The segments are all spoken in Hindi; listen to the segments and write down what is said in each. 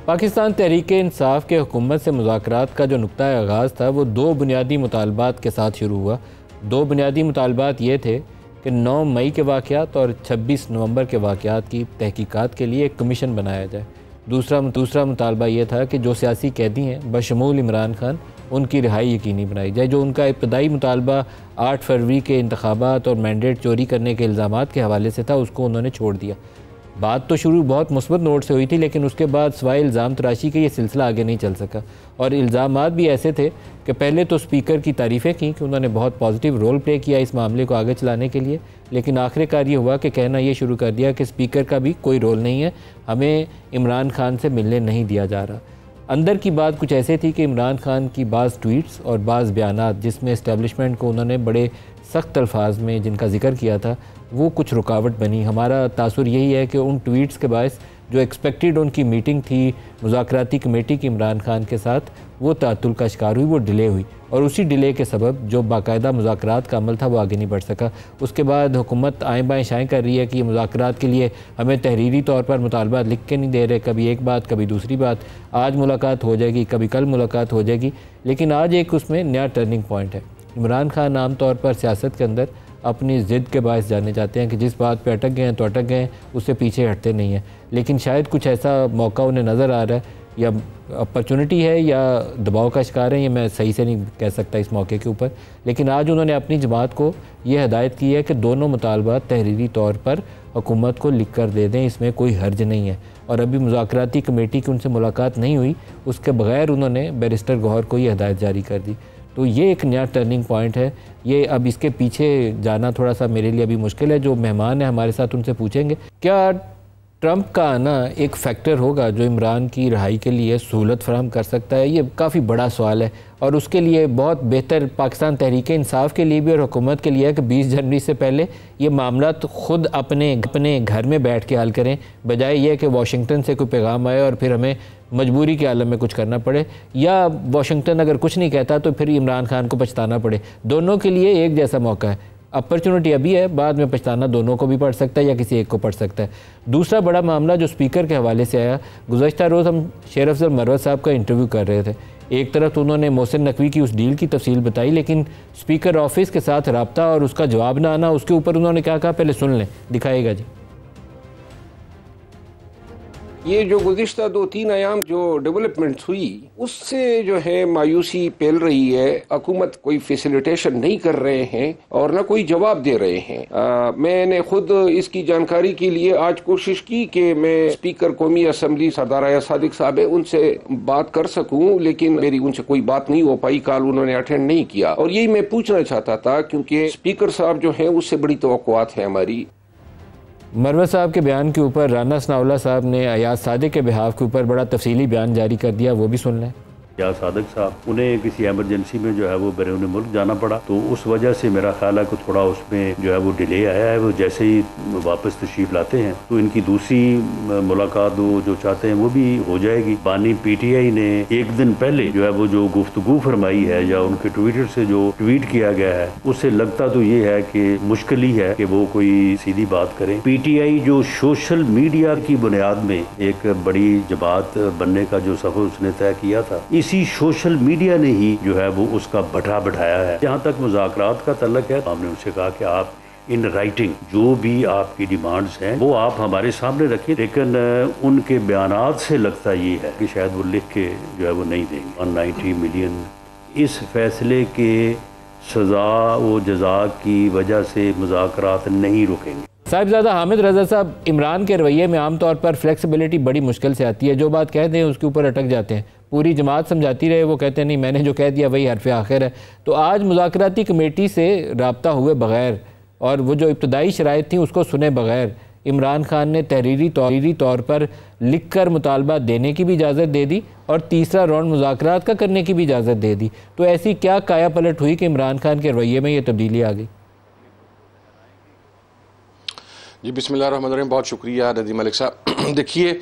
पाकिस्तान तहरीक इंसाफ के हुकूमत से मुज़ाकरात का जो नुक्ता आगाज़ था वो दो बुनियादी मुतालबात के साथ शुरू हुआ। दो बुनियादी मुतालबात ये थे कि 9 मई के वाक़यात और 26 नवंबर के वाक़यात की तहकीकात के लिए एक कमीशन बनाया जाए। दूसरा मुतालबा ये था कि जो सियासी कैदी हैं बशमूल इमरान खान, उनकी रिहाई यकीनी बनाई जाए। जो उनका इब्तदाई मुतालबा 8 फरवरी के इंतखाबात और मैंडेट चोरी करने के इल्ज़ामात के हवाले से था, उसको उन्होंने छोड़ दिया। बात तो शुरू बहुत मुस्बत नोट से हुई थी, लेकिन उसके बाद सिवाय इल्ज़ाम तराशी के ये सिलसिला आगे नहीं चल सका। और इल्ज़ामात भी ऐसे थे कि पहले तो स्पीकर की तारीफ़ें की कि उन्होंने बहुत पॉजिटिव रोल प्ले किया इस मामले को आगे चलाने के लिए, लेकिन आखिरकार ये हुआ कि कहना ये शुरू कर दिया कि स्पीकर का भी कोई रोल नहीं है, हमें इमरान खान से मिलने नहीं दिया जा रहा। अंदर की बात कुछ ऐसे थी कि इमरान खान की बाज़ ट्वीट्स और बाज़ बयानात जिसमें इस्टेब्लिशमेंट को उन्होंने बड़े सख्त अल्फाज में जिनका जिक्र किया था, वो कुछ रुकावट बनी। हमारा तासुर यही है कि उन ट्वीट्स के बायस जो एक्सपेक्टेड उनकी मीटिंग थी मुज़ाकराती कमेटी की इमरान खान के साथ, वो तातुल का शिकार हुई, वो डिले हुई, और उसी डिले के सबब जो बाकायदा मुज़ाकरात का अमल था वो आगे नहीं बढ़ सका। उसके बाद हुकूमत आएँ बाएँ शाएँ कर रही है कि ये मुज़ाकरात के लिए हमें तहरीरी तौर पर मुतालबात लिख के नहीं दे रहे, कभी एक बात कभी दूसरी बात, आज मुलाकात हो जाएगी कभी कल मुलाकात हो जाएगी। लेकिन आज एक उसमें नया टर्निंग पॉइंट है। इमरान खान आम तौर पर सियासत के अंदर अपनी ज़िद के बायस जाने जाते हैं कि जिस बात पे अटक गए हैं तो अटक गए हैं, उससे पीछे हटते नहीं हैं। लेकिन शायद कुछ ऐसा मौका उन्हें नज़र आ रहा है, या अपॉर्चुनिटी है या दबाव का शिकार है, ये मैं सही से नहीं कह सकता इस मौके के ऊपर। लेकिन आज उन्होंने अपनी जमात को ये हदायत की है कि दोनों मुतालबात तहरीरी तौर पर हुकूमत को लिख कर दे दें, इसमें कोई हर्ज नहीं है। और अभी मुज़ाकराती कमेटी की उनसे मुलाकात नहीं हुई, उसके बगैर उन्होंने बैरिस्टर गौहर को ये हदायत जारी कर दी। तो ये एक नया टर्निंग पॉइंट है। ये अब इसके पीछे जाना थोड़ा सा मेरे लिए अभी मुश्किल है। जो मेहमान है हमारे साथ उनसे पूछेंगे क्या ट्रंप का आना एक फ़ैक्टर होगा जो इमरान की रिहाई के लिए सहूलत फराहम कर सकता है। ये काफ़ी बड़ा सवाल है, और उसके लिए बहुत बेहतर पाकिस्तान तहरीक इंसाफ के लिए भी और हुकूमत के लिए है कि 20 जनवरी से पहले ये मामला तो ख़ुद अपने घर में बैठ के हल करें, बजाय ये कि वाशिंगटन से कोई पैगाम आए और फिर हमें मजबूरी के आलम में कुछ करना पड़े, या वाशिंगटन अगर कुछ नहीं कहता तो फिर इमरान खान को पछताना पड़े। दोनों के लिए एक जैसा मौका है, अपॉर्चुनिटी अभी है, बाद में पछताना दोनों को भी पड़ सकता है या किसी एक को पड़ सकता है। दूसरा बड़ा मामला जो स्पीकर के हवाले से आया, गुज़श्ता रोज़ हम शेर अफजल मरवत साहब का इंटरव्यू कर रहे थे। एक तरफ तो उन्होंने मोहसिन नकवी की उस डील की तफसील बताई, लेकिन स्पीकर ऑफिस के साथ रब्ता और उसका जवाब ना आना, उसके ऊपर उन्होंने क्या कहा पहले सुन लें, दिखाएगा जी। ये जो गुज़िश्ता 2-3 अयाम जो डेवलपमेंट्स हुई उससे जो है मायूसी फैल रही है। हुकूमत कोई फैसिलिटेशन नहीं कर रहे हैं और न कोई जवाब दे रहे हैं। मैंने खुद इसकी जानकारी के लिए आज कोशिश की कि मैं स्पीकर कौमी असम्बली सरदार आया सादिक साहब है उनसे बात कर सकूं, लेकिन मेरी उनसे कोई बात नहीं हो पाई। कॉल उन्होंने अटेंड नहीं किया, और यही मैं पूछना चाहता था क्योंकि स्पीकर साहब जो है उससे बड़ी तवक्कुआत है हमारी। मरवत साहब के बयान के ऊपर राना सनाउल्लाह साहब ने अयाज सादिक के बिहाफ के ऊपर बड़ा तफसीली बयान जारी कर दिया, वो भी सुन लें। अयाज सादिक साहब, उन्हें किसी एमरजेंसी में जो है वो बैरून मुल्क जाना पड़ा, तो उस वजह से मेरा ख्याल है कि थोड़ा उसमें जो है वो डिले आया है। वो जैसे ही वापस तशरीफ लाते हैं तो इनकी दूसरी मुलाकात वो जो चाहते हैं वो भी हो जाएगी। बानी PTI ने एक दिन पहले जो है वो जो गुफ्तगू फरमाई है या उनके ट्विटर से जो ट्वीट किया गया है, उससे लगता तो ये है कि मुश्किल ही है कि वो कोई सीधी बात करें। PTI जो सोशल मीडिया की बुनियाद में एक बड़ी जमात बनने का जो सफर उसने तय किया था, इसी सोशल मीडिया ने ही जो है वो उसका बढ़ा बढ़ाया है। जहाँ तक मुज़ाकरात का तल्लुक है, हमने उनसे कहा कि आप इन राइटिंग जो भी आपकी डिमांड्स हैं वो आप हमारे सामने रखिए, लेकिन उनके बयानात से लगता ये है कि शायद वो लिख के जो है वो नहीं देंगे। 190 मिलियन इस फैसले के सज़ा व जज़ा की वजह से मुज़ाकरात नहीं रुकेंगे। साहिबजादा हामिद रज़ा साहब, इमरान के रवैये में आम तौर पर फ्लेक्सिबिलिटी बड़ी मुश्किल से आती है। जो बात कहते हैं उसके ऊपर अटक जाते हैं, पूरी जमात समझाती रहे, वो कहते हैं नहीं मैंने जो कह दिया वही हरफ आखिर है। तो आज मुज़ाकराती कमेटी से रब्ता हुए बगैर और वो जो इब्तदाई शराइत थी उसको सुने बगैर इमरान खान ने तहरीरी तौर पर लिख कर मुतालबा देने की भी इजाज़त दे दी और तीसरा राउंड मुज़ाकरात का करने की भी इजाज़त दे दी। तो ऐसी क्या काया पलट हुई कि इमरान खान के रवैये में ये तब्दीली आ गई? जी बिस्मिल्लाहिर्रहमानिर्रहीम, बहुत शुक्रिया नदीम मलिक साहब। देखिए,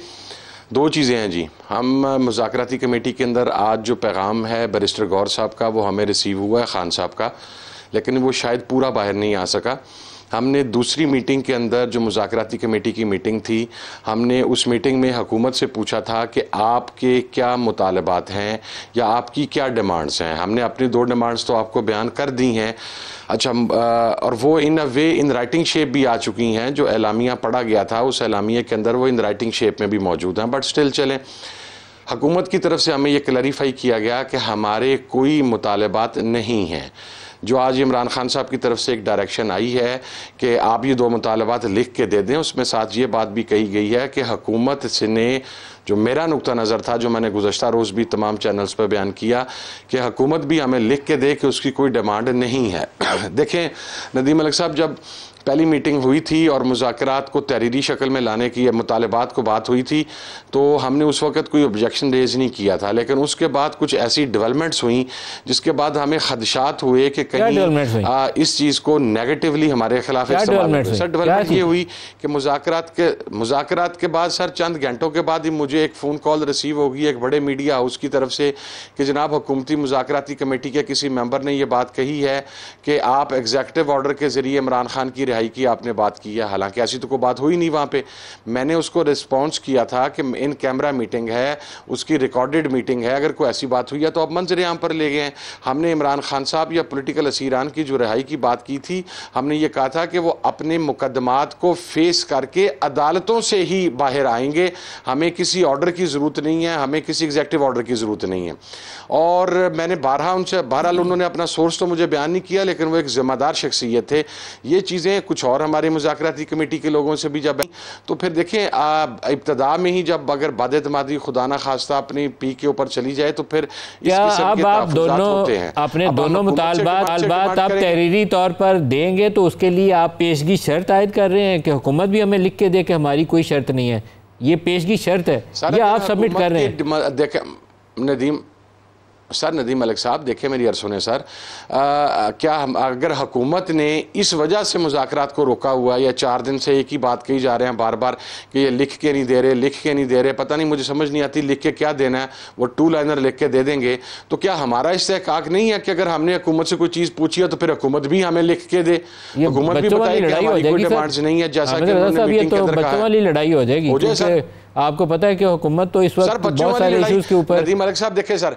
दो चीज़ें हैं जी। हम मुज़ाकराती कमेटी के अंदर आज जो पैगाम है बैरिस्टर गौहर साहब का वो हमें रिसीव हुआ है, खान साहब का, लेकिन वो शायद पूरा बाहर नहीं आ सका। हमने दूसरी मीटिंग के अंदर जो मुज़ाकराती कमेटी की मीटिंग थी, हमने उस मीटिंग में हुकूमत से पूछा था कि आपके क्या मुतालबात हैं या आपकी क्या डिमांड्स हैं। हमने अपनी 2 डिमांड्स तो आपको बयान कर दी हैं। अच्छा, और वो इन अ वे इन राइटिंग शेप भी आ चुकी हैं। जो एलामिया पढ़ा गया था उस एलामिया के अंदर वो इन राइटिंग शेप में भी मौजूद हैं। बट स्टिल चलें, हुकूमत की तरफ से हमें ये क्लैरिफाई किया गया कि हमारे कोई मुतालबात नहीं हैं। जो आज इमरान खान साहब की तरफ से एक डायरेक्शन आई है कि आप ये 2 मुतालबात लिख के दे दें, उसमें साथ ये बात भी कही गई है कि हुकूमत ने, जो मेरा नुक्ता नज़र था, जो मैंने गुज़श्ता रोज़ भी तमाम चैनल्स पर बयान किया, कि हुकूमत भी हमें लिख के दे कि उसकी कोई डिमांड नहीं है। देखें नदीम मलिक साहब, जब पहली मीटिंग हुई थी और मुज़ाकरात को तहरीरी शक्ल में लाने की या मुतालबात को बात हुई थी, तो हमने उस वक़्त कोई ऑब्जेक्शन रेज़ नहीं किया था। लेकिन उसके बाद कुछ ऐसी डेवलपमेंट्स हुई जिसके बाद हमें खदशात हुए कि कहीं इस चीज़ को नेगेटिवली हमारे खिलाफ इस्तेमाल। सर, डेवलपमेंट ये हुई कि मुज़ाकरात के बाद सर चंद घंटों के बाद ही मुझे एक फ़ोन कॉल रिसीव होगी एक बड़े मीडिया हाउस की तरफ से कि जनाब हुकूमती मुज़ाकराती कमेटी के किसी मेंबर ने यह बात कही है कि आप एग्जीक्यूटिव ऑर्डर के ज़रिए इमरान खान की रिहाई की आपने बात की है। हालांकि ऐसी तो कोई बात हुई नहीं वहाँ पे। मैंने उसको रिस्पॉन्स किया था कि इन कैमरा मीटिंग है, उसकी रिकॉर्डेड मीटिंग है, अगर कोई ऐसी बात हुई है तो आप मंजर आम पर ले गए हैं। हमने इमरान खान साहब या पॉलिटिकल असीरान की जो रिहाई की बात की थी, हमने ये कहा था कि वो अपने मुकदमात को फेस करके अदालतों से ही बाहर आएंगे। हमें किसी ऑर्डर की ज़रूरत नहीं है, हमें किसी एग्जीक्यूटिव ऑर्डर की ज़रूरत नहीं है। और मैंने बहरहाल उन्होंने अपना सोर्स तो मुझे बयान नहीं किया, लेकिन वो एक ज़िम्मेदार शख्सियत थे। ये चीज़ें कुछ और हमारे मुज़ाकराती कमेटी के लोगों से भी जब, तो फिर देखें इब्तदा में ही जब अगर बदएतमादी खुदा ना खास्ता अपनी पी के ऊपर चली जाए तो फिर इस किस्म के आप दोनों अपने दोनों मुतालबात आप तहरीरी तौर पर देंगे, तो उसके लिए आप पेशगी शर्त आयद कर रहे हैं कि हुकूमत भी हमें लिख के दे कि हमारी कोई शर्त नहीं है, ये पेशगी शर्त है, ये आप सबमिट कर रहे हैं। देखें नदीम मलिक साहब, देखें मेरी अर्ज़ सुने सर, क्या अगर हुकूमत ने इस वजह से मुज़ाकरात को रोका हुआ या 4 दिन से एक ही बात कही जा रहे हैं बार बार कि ये लिख के नहीं दे रहे, पता नहीं, मुझे समझ नहीं आती लिख के क्या देना है। वो 2 लाइनर लिख के दे देंगे तो क्या हमारा इस्तेहकाक नहीं है कि अगर हमने हुकूमत से कोई चीज़ पूछी है तो फिर हुकूमत भी हमें लिख के दे, हुकूमत भी बताए कि हमारी कोई डिमांड्स नहीं है, जैसा कि बच्चों वाली लड़ाई हो जाएगी। आपको पता है कि हुकूमत तो इस वक्त बहुत सारे इश्यूज के ऊपर। नदीम मलिक साहब देखें सर,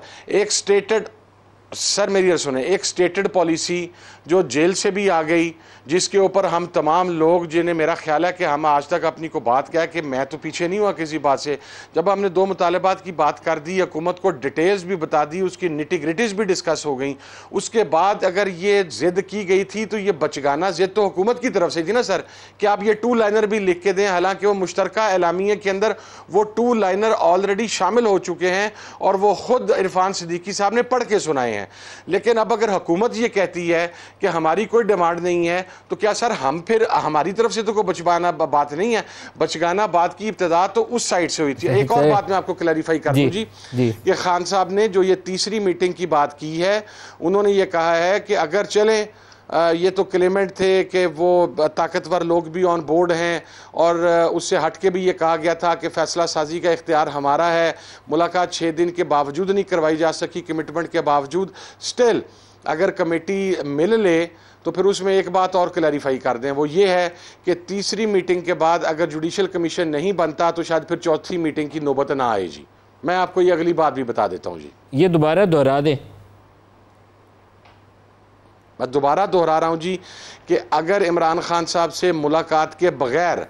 मेरी सुने, एक स्टेटेड पॉलिसी जो जेल से भी आ गई, जिसके ऊपर हम तमाम लोग, जिन्हें मेरा ख्याल है कि हम आज तक अपनी को बात क्या है कि मैं तो पीछे नहीं हुआ किसी बात से। जब हमने 2 मुतालबात की बात कर दी, हुकूमत को डिटेल्स भी बता दी, उसकी निटिग्रिटीज भी डिस्कस हो गई, उसके बाद अगर ये जिद की गई थी तो ये बचगाना जिद तो हुकूमत की तरफ से थी ना सर, कि आप ये 2 लाइनर भी लिख के दें। हालांकि वो मुश्तरका एलामिया के अंदर वो 2 लाइनर ऑलरेडी शामिल हो चुके हैं और वो खुद इरफान सिद्दीकी साहब ने पढ़ के सुनाए हैं। लेकिन अब अगर हुकूमत ये कहती है कि हमारी कोई डिमांड नहीं है, तो क्या सर हम फिर हमारी तरफ से तो कोई बचगाना बात नहीं है? बचगाना बात की इब्तिदा तो उस साइड से हुई थी। एक और बात मैं आपको क्लैरिफाई कर दूं जी कि खान साहब ने जो ये तीसरी मीटिंग की बात की है, उन्होंने ये कहा है कि अगर चले, ये तो क्लेमेंट थे कि वो ताकतवर लोग भी ऑन बोर्ड हैं, और उससे हट के भी ये कहा गया था कि फैसला साजी का इख्तियार हमारा है। मुलाकात 6 दिन के बावजूद नहीं करवाई जा सकी, कमिटमेंट के बावजूद। स्टिल अगर कमेटी मिल ले तो फिर उसमें एक बात और क्लैरिफाई कर दें, वो ये है कि तीसरी मीटिंग के बाद अगर जुडिशल कमीशन नहीं बनता तो शायद फिर चौथी मीटिंग की नौबत ना आए जी। मैं आपको ये अगली बात भी बता देता हूँ जी, ये दोबारा दोहरा दें। मैं दोबारा दोहरा रहा हूँ जी कि अगर इमरान खान साहब से मुलाकात के बगैर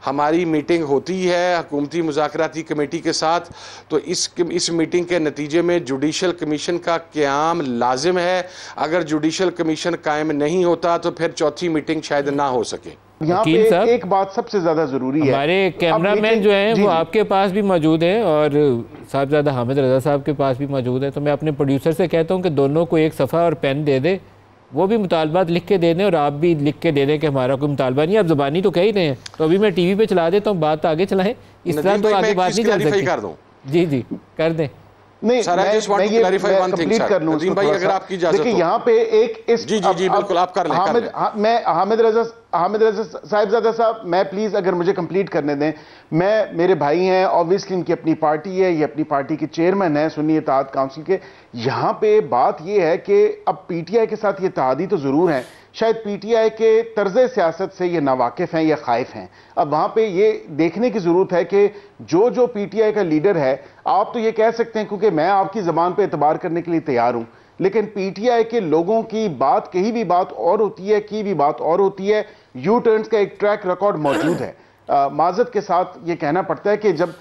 हमारी मीटिंग होती है हुकूमती मुज़ाकराती कमेटी के साथ, तो इस मीटिंग के नतीजे में जुडिशल कमीशन का क़याम लाजिम है। अगर जुडिशल कमीशन कायम नहीं होता तो फिर चौथी मीटिंग शायद ना हो सके। यहाँ पे एक बात सबसे ज़्यादा ज़रूरी है, हमारे कैमरामैन जो हैं वो आपके पास भी मौजूद हैं और साहबजादा हामिद रज़ा साहब के पास भी मौजूद है। तो मैं अपने प्रोड्यूसर से कहता हूँ कि दोनों को एक सफ़ा और पेन दे दे, वो भी मुतालबात लिख के दे दें और आप भी लिख के दे दें कि हमारा कोई मुतालबा नहीं। आप ज़बानी तो कह ही रहे हैं, तो अभी मैं टीवी पे चला देता हूँ, बात आगे चलाएं, इस तरह तो आगे बात नहीं कर सकते। जी कर दें। नहीं, मैं ये कंप्लीट कर लूं भाई, अगर आपकी इजाजत हो। देखिए यहाँ पे एक इस जी बिल्कुल आप कर लें। मैं हामिद रज़ा साहिबजादा साहब, मैं प्लीज अगर मुझे कंप्लीट करने दें। मैं, मेरे भाई हैं, ऑब्वियसली इनकी अपनी पार्टी है, ये अपनी पार्टी के चेयरमैन हैं सुन्नी इत्तेहाद काउंसिल के। यहाँ पे बात ये है कि अब पीटीआई के साथ ये इत्तेहादी तो जरूर है, शायद पीटीआई के तर्ज सियासत से ये नावाकिफ हैं या खाइफ हैं। अब वहां पे ये देखने की जरूरत है कि जो पीटीआई का लीडर है, आप तो ये कह सकते हैं क्योंकि मैं आपकी जबान पे एतबार करने के लिए तैयार हूं, लेकिन पीटीआई के लोगों की बात, कही भी बात और होती है, की भी बात और होती है। यू टर्न्स का एक ट्रैक रिकॉर्ड मौजूद है। माजरत के साथ ये कहना पड़ता है कि जब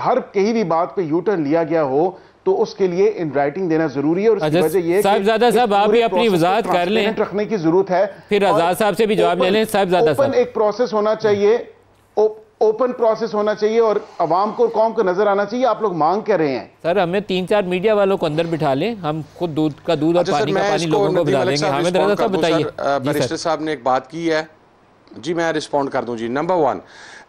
हर कही भी बात पे यू टर्न लिया गया हो तो उसके लिए इन राइटिंग देना जरूरी है। और उसकी वजह यह साहिबजादा साहब आप भी अपनी वजाहत कर लें, रखने की जरूरत है। फिर आजाद साहब से भी जवाब ले लें। साहिबजादा साहब, एक प्रोसेस होना चाहिए, ओपन प्रोसेस होना चाहिए और अवाम को, कौम को नजर आना चाहिए। आप लोग मांग कर रहे हैं सर, हमें 3-4 मीडिया वालों को अंदर बिठा लें, हम खुद दूध का दूध और पानी का पानी लोगों को बिठा देंगे। हामिद रजा साहब बताइए। बैरिस्टर साहब ने एक बात की है जी, मैं रिस्पॉन्ड कर दूं जी। नंबर 1,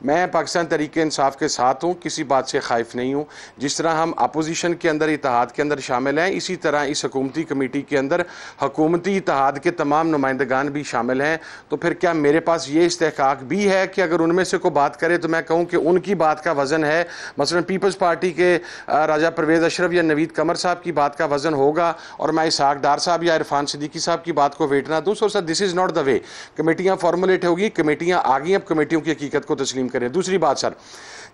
मैं पाकिस्तान तहरीक इंसाफ के साथ हूँ, किसी बात से खाइफ नहीं हूँ। जिस तरह हम अपोजिशन के अंदर इत्तेहाद के अंदर शामिल हैं, इसी तरह इस हुकूमती कमेटी के अंदर हुकूमती इत्तेहाद के तमाम नुमाइंदगान भी शामिल हैं। तो फिर क्या मेरे पास ये इस्तेहकाक भी है कि अगर उनमें से कोई बात करे तो मैं कहूँ कि उनकी बात का वज़न है? मसलन पीपल्स पार्टी के राजा परवेज़ अशरफ या नवीद कमर साहब की बात का वज़न होगा और मैं इसहाक डार साहब या इरफान सिद्दीकी साहब की बात को वेट ना दूँ। So sir, this is not the way. कमेटियाँ फॉर्मुलेट होगी, कमेटियाँ आ गई, अब कमेटियों की हकीकत को तस्लीम करें। दूसरी बात सर,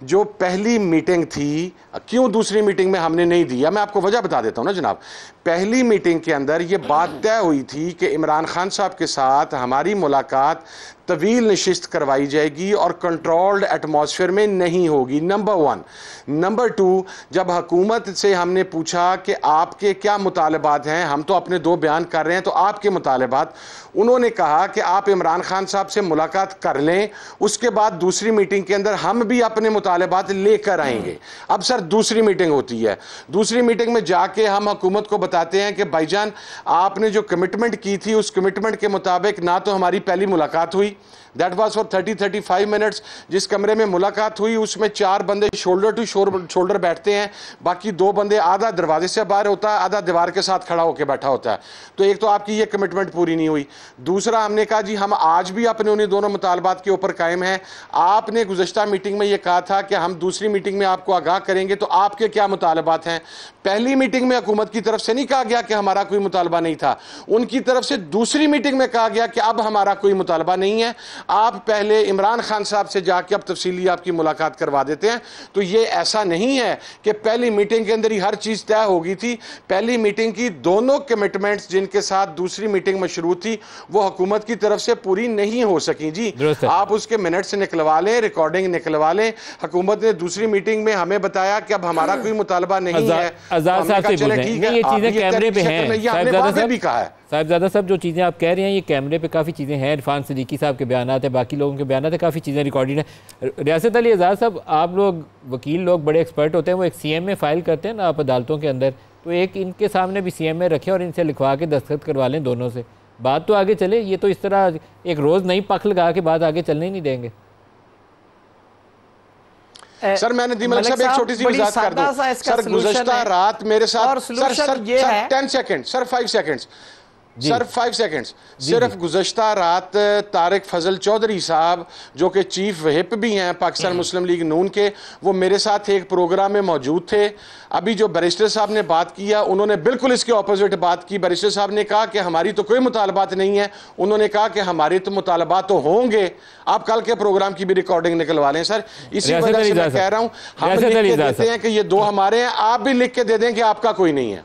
जो पहली मीटिंग थी, क्यों दूसरी मीटिंग में हमने नहीं दिया, मैं आपको वजह बता देता हूं ना जनाब। पहली मीटिंग के अंदर यह बात तय हुई थी कि इमरान खान साहब के साथ हमारी मुलाकात तवील नशिस्त करवाई जाएगी और कंट्रोल्ड एटमॉस्फेयर में नहीं होगी, नंबर 1। नंबर 2, जब हुकूमत से हमने पूछा कि आपके क्या मुतालबात हैं, हम तो अपने 2 बयान कर रहे हैं, तो आपके मुतालबात, उन्होंने कहा कि आप इमरान खान साहब से मुलाकात कर लें, उसके बाद दूसरी मीटिंग के अंदर हम भी अपने मुतालबात लेकर आएंगे। अब सर दूसरी मीटिंग होती है, दूसरी मीटिंग में जाके हम हुकूमत को बताते हैं कि भाईजान आपने जो कमिटमेंट की थी उस कमिटमेंट के मुताबिक ना तो हमारी पहली मुलाकात हुई, दैट वाज फॉर 30-35 मिनट्स। जिस कमरे में मुलाकात हुई उसमें 4 बंदे शोल्डर टू शोल्डर बैठते हैं, बाकी 2 बंदे आधा दरवाजे से बाहर होता है, आधा दीवार के साथ खड़ा होकर बैठा होता है। तो एक तो आपकी ये कमिटमेंट पूरी नहीं हुई। दूसरा, हमने कहा जी हम आज भी अपने उन्हीं दोनों मुतालबात के ऊपर कायम हैं। आपने गुज़श्ता मीटिंग में ये कहा था कि हम दूसरी मीटिंग में आपको आगाह करेंगे, तो आपके क्या मुतालबात हैं? पहली मीटिंग में हुकूमत की तरफ से नहीं कहा गया कि हमारा कोई मुतालबा नहीं था, उनकी तरफ से दूसरी मीटिंग में कहा गया कि अब हमारा कोई मुतालबा नहीं है, आप पहले इमरान खान साहब से जाके अब तफसीली आपकी मुलाकात करवा देते हैं। तो ये ऐसा नहीं है कि पहली मीटिंग के अंदर ही हर चीज तय हो गई थी। पहली मीटिंग की दोनों कमिटमेंट्स जिनके साथ दूसरी मीटिंग मशरूत थी वो हुकूमत की तरफ से पूरी नहीं हो सकी जी। आप उसके मिनट्स निकलवा लें, रिकॉर्डिंग निकलवा लें। हुकूमत ने दूसरी मीटिंग में हमें बताया कि अब हमारा कोई मुतालबा नहीं है। आजाद साहब से पूछें, ये चीजें कैमरे पे हैं। साहिबजादा साहब, जो चीज़ें आप कह रहे हैं ये कैमरे पे काफ़ी चीज़ें हैं, इरफान सिद्दीकी साहब के बयान है, बाकी लोगों के बयान है, काफ़ी चीज़ें रिकॉर्डेड हैं। रियासत अली आज़ाद साहब, आप लोग वकील लोग बड़े एक्सपर्ट होते हैं, वो एक CMA फाइल करते हैं ना आप अदालतों के अंदर, तो एक इनके सामने भी CMA रखें और इनसे लिखवा के दस्तखत करवा लें दोनों से, बात तो आगे चले। ये तो इस तरह एक रोज़ नई पख लगा के बात आगे चलने ही नहीं देंगे। सर मैंने दी मलिक साहब एक छोटी सी वजाहत कर दूं सर, गुज़श्ता रात मेरे साथ sir 10 second sir 5 seconds sir 5 seconds सिर्फ गुज़श्ता रात तारिक फजल चौधरी साहब जो कि चीफ व्हिप भी हैं पाकिस्तान मुस्लिम लीग नून के, वो मेरे साथ एक प्रोग्राम में मौजूद थे। अभी जो बैरिस्टर साहब ने बात किया उन्होंने बिल्कुल इसके ऑपोजिट बात की। बैरिस्टर साहब ने कहा कि हमारी तो कोई मुतालबात नहीं है, उन्होंने कहा कि हमारे तो मुतालबात तो होंगे। आप कल के प्रोग्राम की भी रिकॉर्डिंग निकलवा लें सर। इसी वजह से मैं कह रहा हूँ हम लिख के देते हैं कि ये 2 हमारे हैं, आप भी लिख के दे दें कि आपका कोई नहीं है।